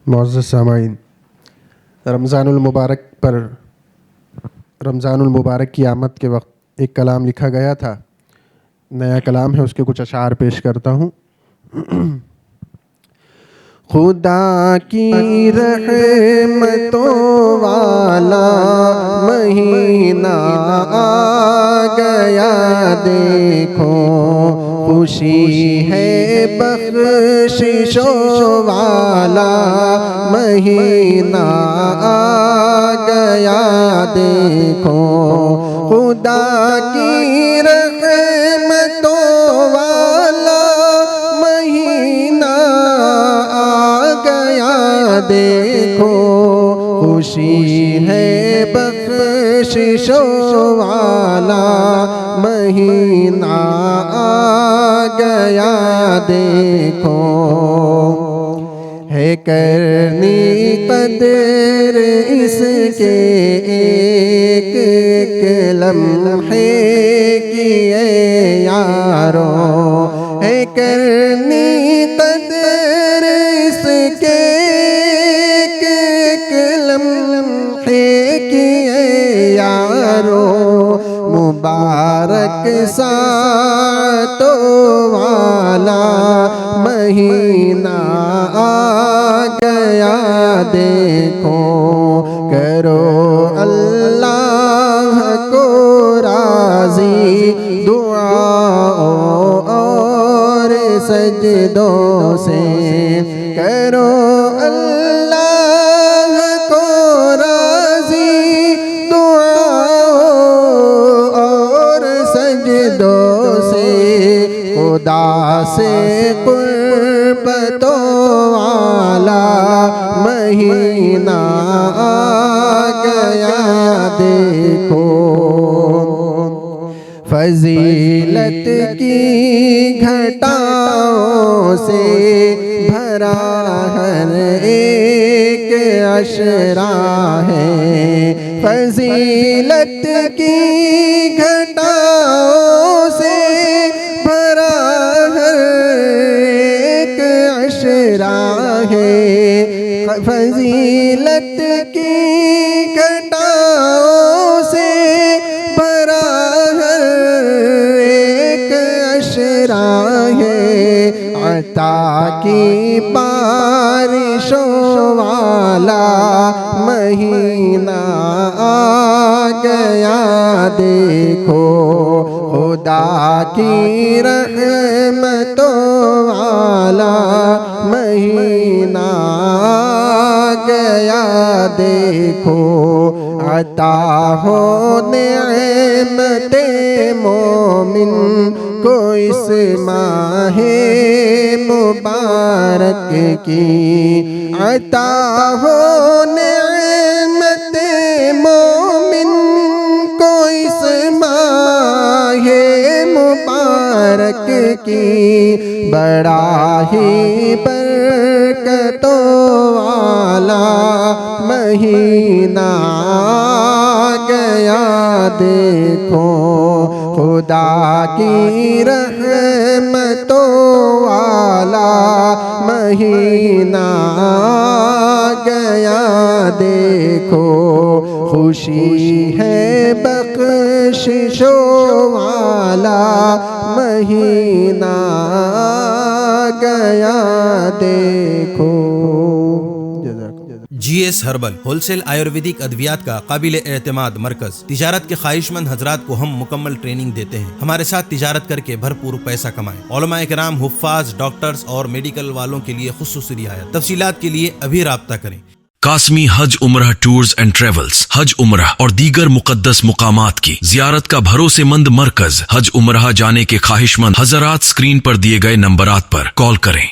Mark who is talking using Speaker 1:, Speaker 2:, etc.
Speaker 1: معزز سامعین، رمضان المبارک کی آمد کے وقت ایک کلام لکھا گیا تھا، نیا کلام ہے، اس کے کچھ اشعار پیش کرتا ہوں۔ خدا کی رحمتوں والا مہینہ آ گیا دیکھو، خوشی ہے بخششوں والا مہینہ آ گیا دیکھو، خدا کی رحمتوں والا مہینہ آ گیا دیکھو، خوشی ہے بخششوں والا مہینہ آ گیا دیکھو، ہے کرنی قدر اس کے ایک ایک لمحے کی اے یارو، ہے کرنی قدر اس کے ایک ایک لمحے کی اے یارو، مبارک ساعتوں والا مہینہ آ گیا دیکھو، کرو اللہ کو راضی دعاؤں اور سجدوں سے، کرو اللہ کو راضی دعاؤں اور سجدوں سے، خدا سے قربتوں والا مہینہ آ گیا دیکھو، فضیلت کی گھٹاؤں سے بھرا ہر ایک عشرہ ہے، فضیلت کی گھٹاؤں سے بھرا ہر ایک عشرہ ہے، فضیلت کی گھٹاؤں سے بھرا ہر ایک عشرہ ہے، عطا کی بارشوں والا مہینہ آ گیا دیکھو، خدا کی رحمتوں والا مہینہ آ گیا دیکھو، عطا ہو نعمت مومن کو اس ماہ مبارک کی، عطا ہو نعمت مومن کو اس ماہ مبارک کی، بڑا ہی برکتوں والا مہینہ آ گیا دیکھو، خدا کی رحمتوں والا مہینہ آ گیا دیکھو، خوشی ہے بخششوں والا مہینہ آ گیا دیکھو۔
Speaker 2: G S herbal wholesale Ayurvedic ادویات کا قابل اعتماد مرکز، تجارت کے خواہش مند حضرات کو ہم مکمل ٹریننگ دیتے ہیں، ہمارے ساتھ تجارت کر کے بھرپور پیسہ کمائیں، علماء کرام، حفاظ، ڈاکٹرز اور میڈیکل والوں کے لیے خصوصی رعایت، تفصیلات کے لیے ابھی رابطہ کریں۔
Speaker 3: قاسمی حج عمرہ ٹورز اینڈ ٹریولز، حج عمرہ اور دیگر مقدس مقامات کی زیارت کا بھروسے مند مرکز، حج عمرہ جانے کے خواہش مند حضرات اسکرین پر دیے گئے نمبرات پر کال کریں۔